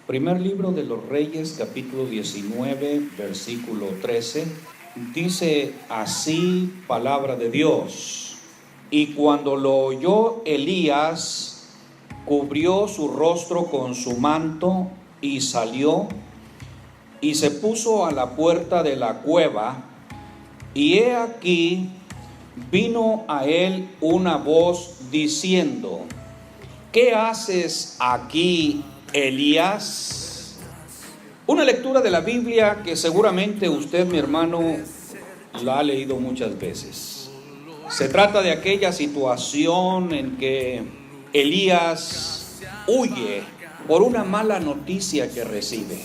Primer libro de los Reyes, capítulo 19, versículo 13, dice así palabra de Dios. Y cuando lo oyó Elías, cubrió su rostro con su manto y salió y se puso a la puerta de la cueva. Y he aquí, vino a él una voz diciendo: ¿qué haces aquí, Elías? Una lectura de la Biblia que seguramente usted, mi hermano, la ha leído muchas veces. Se trata de aquella situación en que Elías huye por una mala noticia que recibe.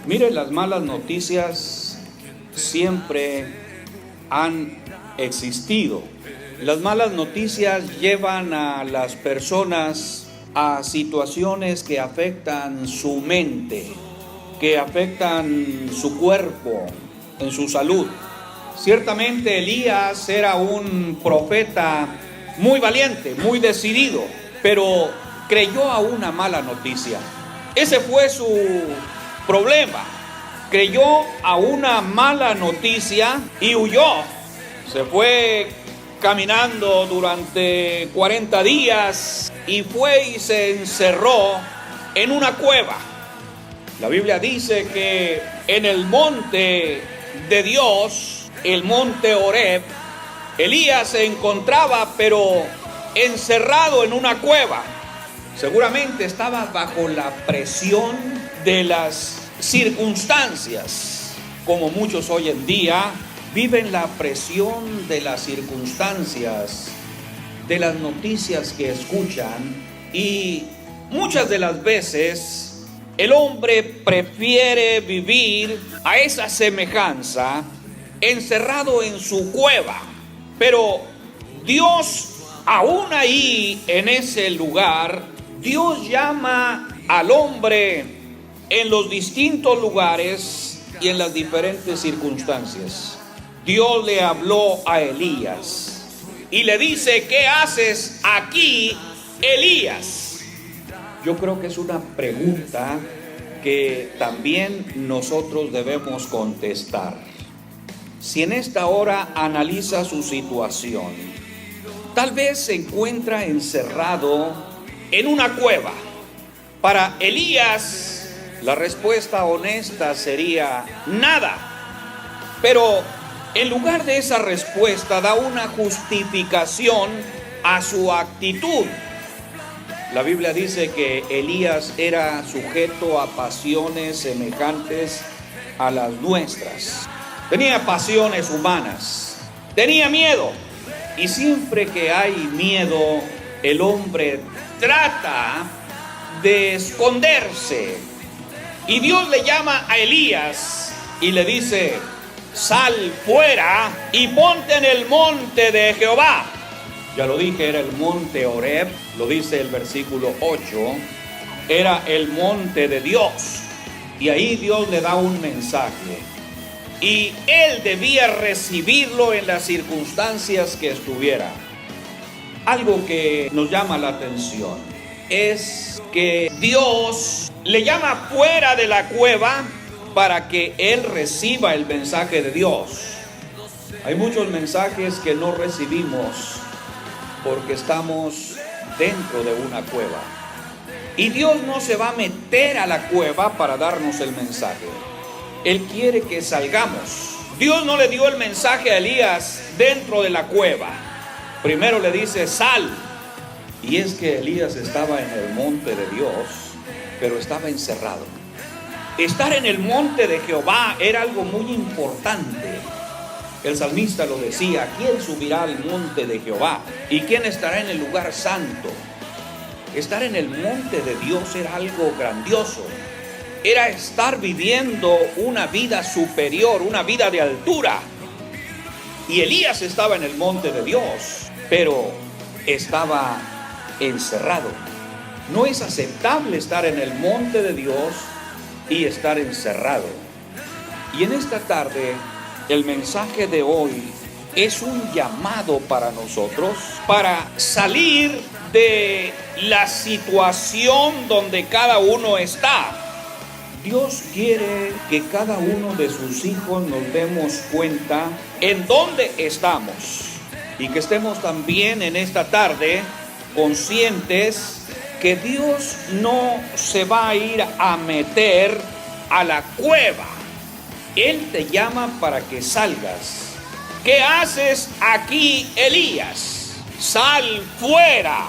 Mire, las malas noticias siempre han existido. Las malas noticias llevan a las personas a situaciones que afectan su mente, que afectan su cuerpo, en su salud. Ciertamente Elías era un profeta muy valiente, muy decidido, pero creyó a una mala noticia. Ese fue su problema. Creyó a una mala noticia y huyó. Se fue caminando durante 40 días y fue y se encerró en una cueva. La Biblia dice que en el monte de Dios, el monte Horeb, Elías se encontraba pero encerrado en una cueva. Seguramente estaba bajo la presión de las circunstancias, como muchos hoy en día viven la presión de las circunstancias, de las noticias que escuchan, y muchas de las veces el hombre prefiere vivir a esa semejanza encerrado en su cueva. Pero Dios, aún ahí en ese lugar, Dios llama al hombre en los distintos lugares y en las diferentes circunstancias. Dios le habló a Elías y le dice: ¿qué haces aquí, Elías? Yo creo que es una pregunta que también nosotros debemos contestar. Si en esta hora analiza su situación, tal vez se encuentra encerrado en una cueva. Para Elías, la respuesta honesta sería nada. Pero en lugar de esa respuesta, da una justificación a su actitud. La Biblia dice que Elías era sujeto a pasiones semejantes a las nuestras. Tenía pasiones humanas, tenía miedo. Y siempre que hay miedo, el hombre trata de esconderse. Y Dios le llama a Elías y le dice: sal fuera y ponte en el monte de Jehová. Ya lo dije, era el monte Horeb, lo dice el versículo 8, era el monte de Dios. Y ahí Dios le da un mensaje. Y él debía recibirlo en las circunstancias que estuviera. Algo que nos llama la atención es que Dios le llama fuera de la cueva para que él reciba el mensaje de Dios. Hay muchos mensajes que no recibimos porque estamos dentro de una cueva. Y Dios no se va a meter a la cueva para darnos el mensaje. Él quiere que salgamos. Dios no le dio el mensaje a Elías dentro de la cueva. Primero le dice: sal. Y es que Elías estaba en el monte de Dios, pero estaba encerrado. Estar en el monte de Jehová era algo muy importante. El salmista lo decía: ¿quién subirá al monte de Jehová? ¿Y quién estará en el lugar santo? Estar en el monte de Dios era algo grandioso. Era estar viviendo una vida superior, una vida de altura. Y Elías estaba en el monte de Dios, pero estaba encerrado. No es aceptable estar en el monte de Dios y estar encerrado. Y en esta tarde, el mensaje de hoy es un llamado para nosotros para salir de la situación donde cada uno está. Dios quiere que cada uno de sus hijos nos demos cuenta en dónde estamos y que estemos también en esta tarde conscientes que Dios no se va a ir a meter a la cueva. Él te llama para que salgas. ¿Qué haces aquí, Elías? Sal fuera.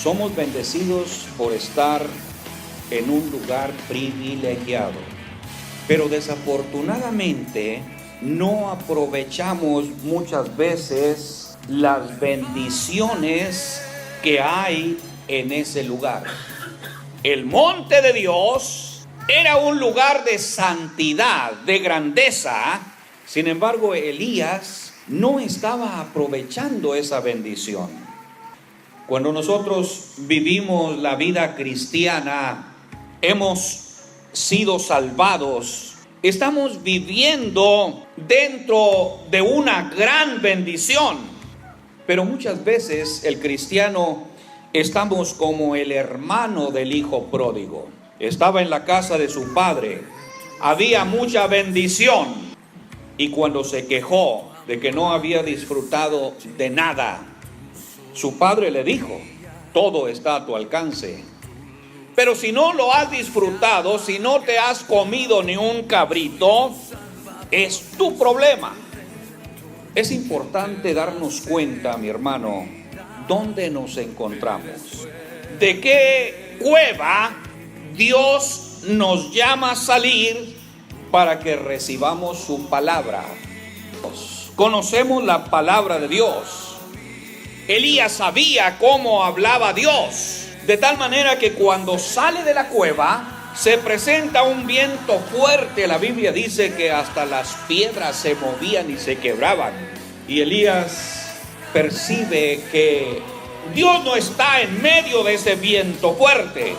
Somos bendecidos por estar en un lugar privilegiado, pero desafortunadamente no aprovechamos muchas veces las bendiciones que hay en ese lugar. El monte de Dios era un lugar de santidad, de grandeza. Sin embargo, Elías no estaba aprovechando esa bendición. Cuando nosotros vivimos la vida cristiana, hemos sido salvados, estamos viviendo dentro de una gran bendición. Pero muchas veces el cristiano estamos como el hermano del hijo pródigo. Estaba en la casa de su padre, había mucha bendición, y cuando se quejó de que no había disfrutado de nada, su padre le dijo: todo está a tu alcance, pero si no lo has disfrutado, si no te has comido ni un cabrito, es tu problema. Es importante darnos cuenta, mi hermano, dónde nos encontramos, de qué cueva Dios nos llama a salir para que recibamos su palabra. Conocemos la palabra de Dios. Elías sabía cómo hablaba Dios, de tal manera que cuando sale de la cueva se presenta un viento fuerte. La Biblia dice que hasta las piedras se movían y se quebraban, y Elías percibe que Dios no está en medio de ese viento fuerte.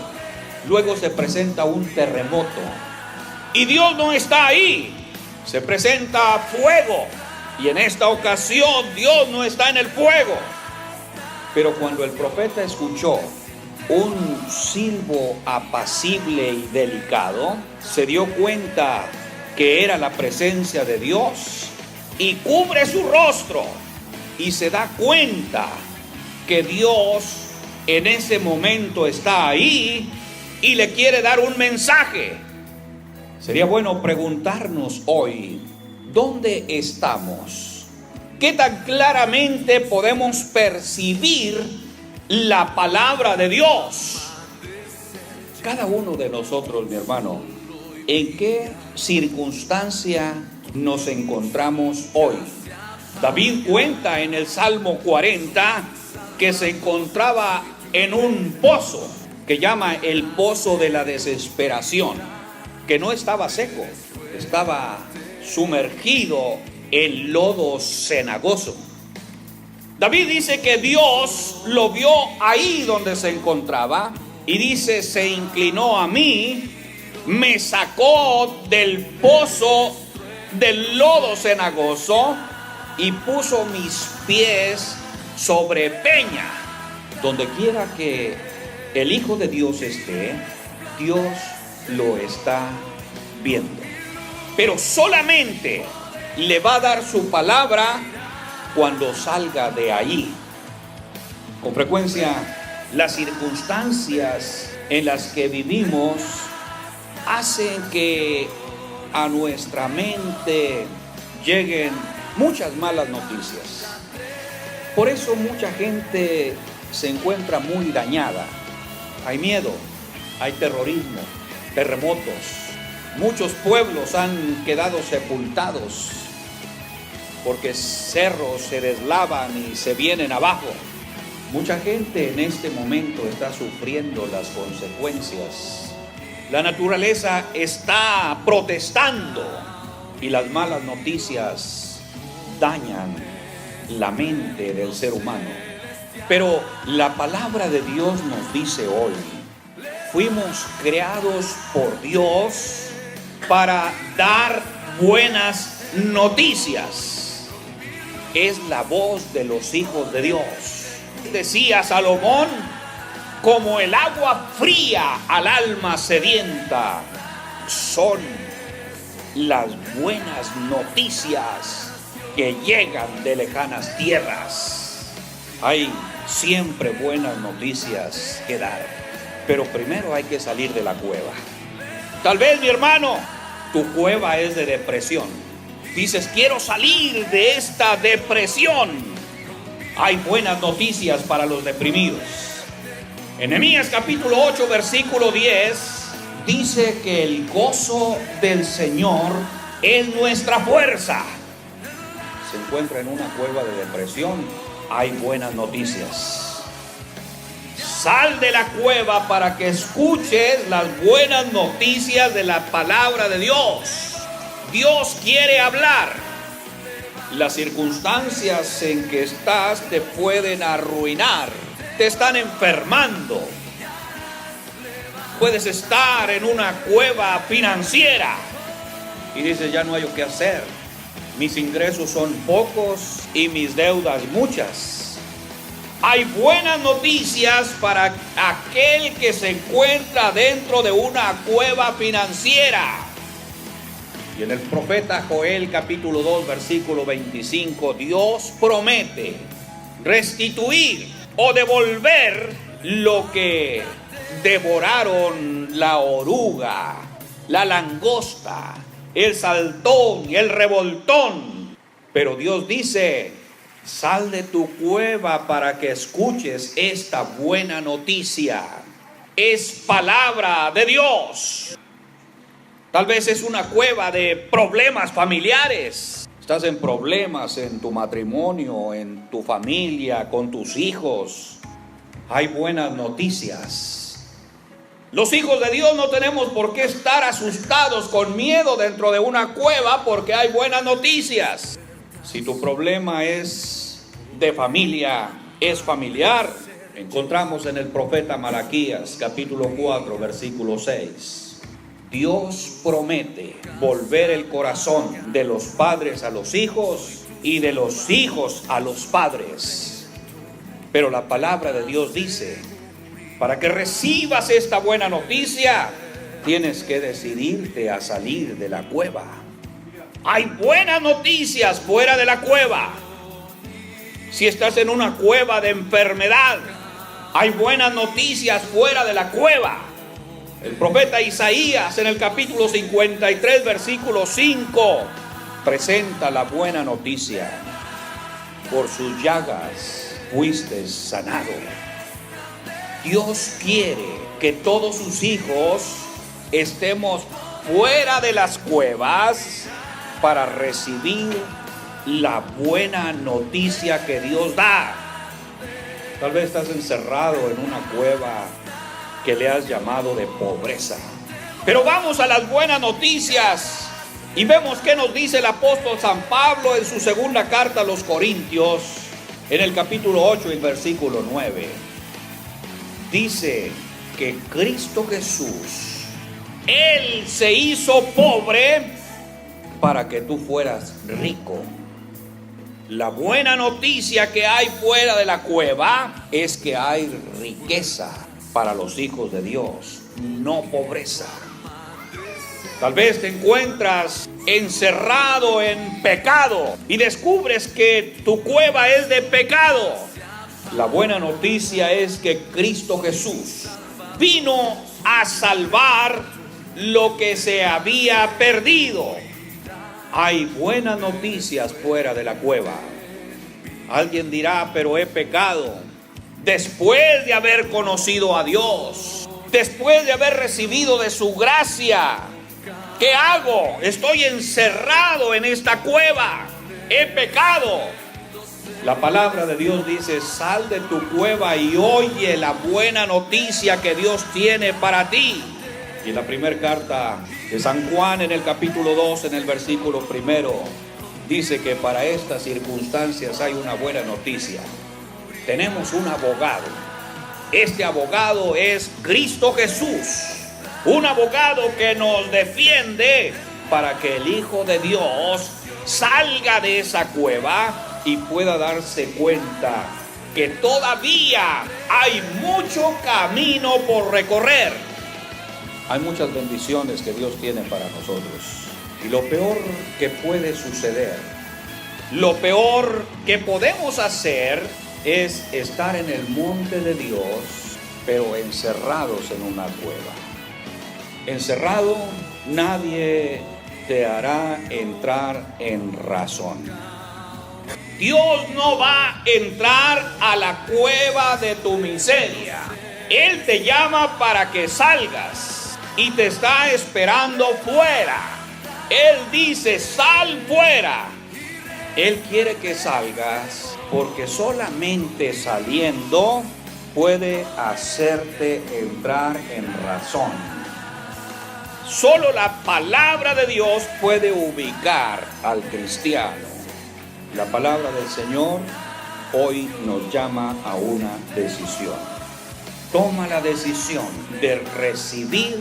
Luego se presenta un terremoto y Dios no está ahí. Se presenta fuego, y en esta ocasión Dios no está en el fuego. Pero cuando el profeta escuchó un silbo apacible y delicado, se dio cuenta que era la presencia de Dios, y cubre su rostro y se da cuenta que Dios en ese momento está ahí y le quiere dar un mensaje. Sería bueno preguntarnos hoy, ¿dónde estamos? ¿Qué tan claramente podemos percibir la palabra de Dios? Cada uno de nosotros, mi hermano, ¿en qué circunstancia nos encontramos hoy? David cuenta en el Salmo 40 que se encontraba en un pozo que llama el pozo de la desesperación, que no estaba seco, estaba sumergido en lodo cenagoso. David dice que Dios lo vio ahí donde se encontraba, y dice: se inclinó a mí, me sacó del pozo del lodo cenagoso y puso mis pies sobre peña. Donde quiera que el Hijo de Dios esté, Dios lo está viendo, pero solamente le va a dar su palabra cuando salga de ahí. Con frecuencia, las circunstancias en las que vivimos hacen que a nuestra mente lleguen muchas malas noticias. Por eso mucha gente se encuentra muy dañada. Hay miedo, hay terrorismo, terremotos. Muchos pueblos han quedado sepultados porque cerros se deslavan y se vienen abajo. Mucha gente en este momento está sufriendo las consecuencias. La naturaleza está protestando y las malas noticias dañan la mente del ser humano. Pero la palabra de Dios nos dice hoy: fuimos creados por Dios para dar buenas noticias. es la voz de los hijos de Dios. Decía Salomón, como el agua fría al alma sedienta, son las buenas noticias que llegan de lejanas tierras. Hay siempre buenas noticias que dar, pero primero hay que salir de la cueva. Tal vez, mi hermano, tu cueva es de depresión. Dices, quiero salir de esta depresión. Hay buenas noticias para los deprimidos. En Nehemías capítulo 8, versículo 10, dice que el gozo del Señor es nuestra fuerza. Se encuentra en una cueva de depresión, hay buenas noticias. Sal de la cueva para que escuches las buenas noticias de la palabra de Dios. Dios quiere hablar. Las circunstancias en que estás te pueden arruinar, te están enfermando. Puedes estar en una cueva financiera y dices, ya no hay qué hacer. Mis ingresos son pocos y mis deudas muchas. Hay buenas noticias para aquel que se encuentra dentro de una cueva financiera. Y en el profeta Joel capítulo 2 versículo 25, Dios promete restituir o devolver lo que devoraron la oruga, la langosta, el saltón y el revoltón. Pero Dios dice, sal de tu cueva para que escuches esta buena noticia. Es palabra de Dios. Tal vez es una cueva de problemas familiares. Estás en problemas en tu matrimonio, en tu familia, con tus hijos. Hay buenas noticias. Los hijos de Dios no tenemos por qué estar asustados con miedo dentro de una cueva porque hay buenas noticias. Si tu problema es de familia, es familiar, encontramos en el profeta Malaquías capítulo 4 versículo 6. Dios promete volver el corazón de los padres a los hijos y de los hijos a los padres. Pero la palabra de Dios dice, para que recibas esta buena noticia, tienes que decidirte a salir de la cueva. Hay buenas noticias fuera de la cueva. Si estás en una cueva de enfermedad, hay buenas noticias fuera de la cueva. El profeta Isaías en el capítulo 53 versículo 5 presenta la buena noticia. Por sus llagas fuiste sanado. Dios quiere que todos sus hijos estemos fuera de las cuevas para recibir la buena noticia que Dios da. Tal vez estás encerrado en una cueva que le has llamado de pobreza. Pero vamos a las buenas noticias y vemos qué nos dice el apóstol San Pablo en su segunda carta a los Corintios, en el capítulo 8 y versículo 9. Dice que Cristo Jesús, Él se hizo pobre para que tú fueras rico. La buena noticia que hay fuera de la cueva es que hay riqueza para los hijos de Dios, no pobreza. Tal vez te encuentras encerrado en pecado y descubres que tu cueva es de pecado. La buena noticia es que Cristo Jesús vino a salvar lo que se había perdido. Hay buenas noticias fuera de la cueva. Alguien dirá, pero he pecado. Después de haber conocido a Dios, después de haber recibido de su gracia, ¿qué hago? Estoy encerrado en esta cueva. He pecado. La palabra de Dios dice, sal de tu cueva y oye la buena noticia que Dios tiene para ti. Y en la primera carta de San Juan, en el capítulo 2, en el versículo 1, dice que para estas circunstancias hay una buena noticia. Tenemos un abogado. Este abogado es Cristo Jesús. Un abogado que nos defiende para que el Hijo de Dios salga de esa cueva y pueda darse cuenta que todavía hay mucho camino por recorrer. Hay muchas bendiciones que Dios tiene para nosotros. Y lo peor que puede suceder, lo peor que podemos hacer es estar en el monte de Dios, pero encerrados en una cueva. Encerrado, nadie te hará entrar en razón. Dios no va a entrar a la cueva de tu miseria. Él te llama para que salgas y te está esperando fuera. Él dice, sal fuera. Él quiere que salgas porque solamente saliendo puede hacerte entrar en razón. Solo la palabra de Dios puede ubicar al cristiano. La palabra del Señor hoy nos llama a una decisión. Toma la decisión de recibir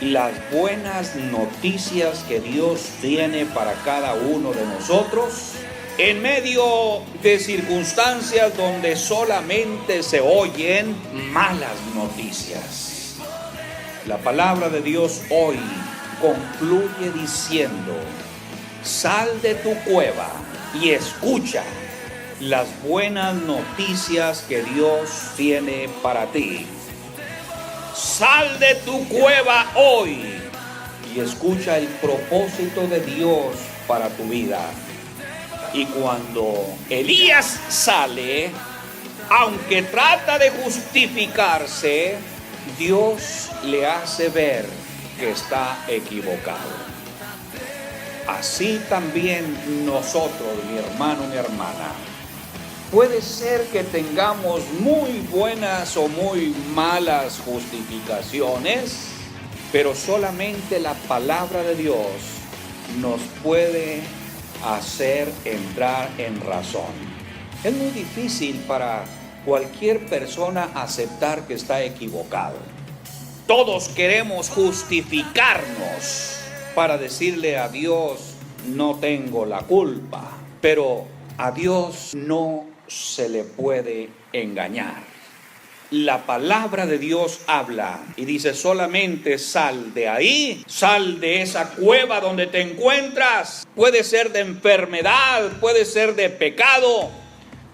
las buenas noticias que Dios tiene para cada uno de nosotros en medio de circunstancias donde solamente se oyen malas noticias. La palabra de Dios hoy concluye diciendo, sal de tu cueva y escucha las buenas noticias que Dios tiene para ti. Sal de tu cueva hoy y escucha el propósito de Dios para tu vida. Y cuando Elías sale, aunque trata de justificarse, Dios le hace ver que está equivocado. Así también nosotros, mi hermano, mi hermana, puede ser que tengamos muy buenas o muy malas justificaciones, pero solamente la palabra de Dios nos puede hacer entrar en razón. Es muy difícil para cualquier persona aceptar que está equivocado. Todos queremos justificarnos para decirle a Dios, no tengo la culpa, pero a Dios no se le puede engañar. La palabra de Dios habla y dice, solamente sal de ahí, sal de esa cueva donde te encuentras. Puede ser de enfermedad, puede ser de pecado,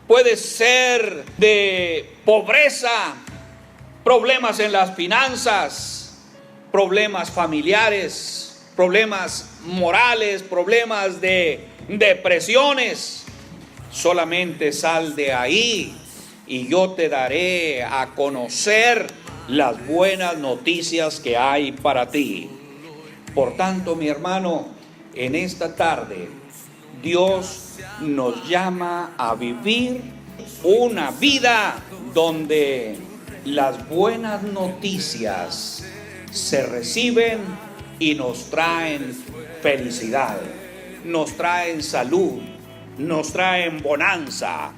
puede ser de pobreza, problemas en las finanzas, problemas familiares, problemas morales, problemas de depresiones. Solamente sal de ahí y yo te daré a conocer las buenas noticias que hay para ti. Por tanto, mi hermano, en esta tarde Dios nos llama a vivir una vida donde las buenas noticias se reciben y nos traen felicidad, nos traen salud, nos traen bonanza,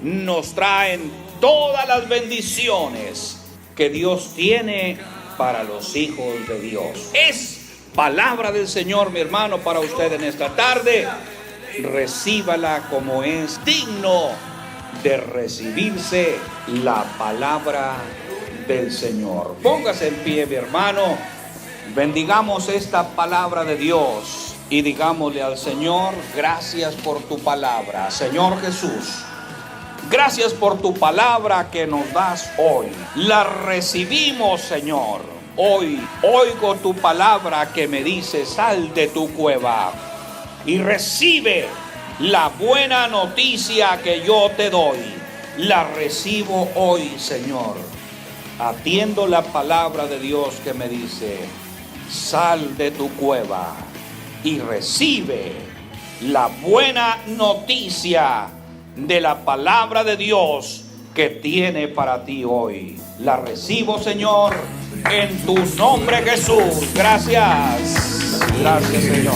nos traen todas las bendiciones que Dios tiene para los hijos de Dios. Es palabra del Señor, mi hermano, para usted en esta tarde. Recíbala como es digno de recibirse la palabra del Señor. Póngase en pie, mi hermano. Bendigamos esta palabra de Dios y digámosle al Señor, gracias por tu palabra. Señor Jesús, gracias por tu palabra que nos das hoy. La recibimos, Señor. Hoy oigo tu palabra que me dice, sal de tu cueva y recibe la buena noticia que yo te doy. La recibo hoy, Señor. Atiendo la palabra de Dios que me dice, sal de tu cueva y recibe la buena noticia de la palabra de Dios que tiene para ti hoy. La recibo, Señor, en tu nombre, Jesús. Gracias. Gracias, Señor.